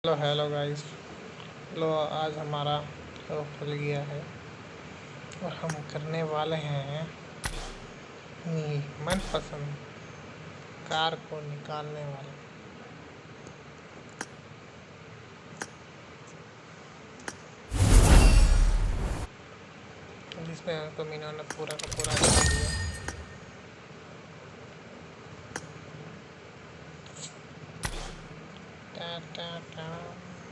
Hello hello guys. लो आज हमारा वो खुल गया है और हम करने वाले हैं अपनी मनपसंद कार को निकालने वाले, जिसमें तो मीना ने पूरा का पूरा निकाल दिया। टा टा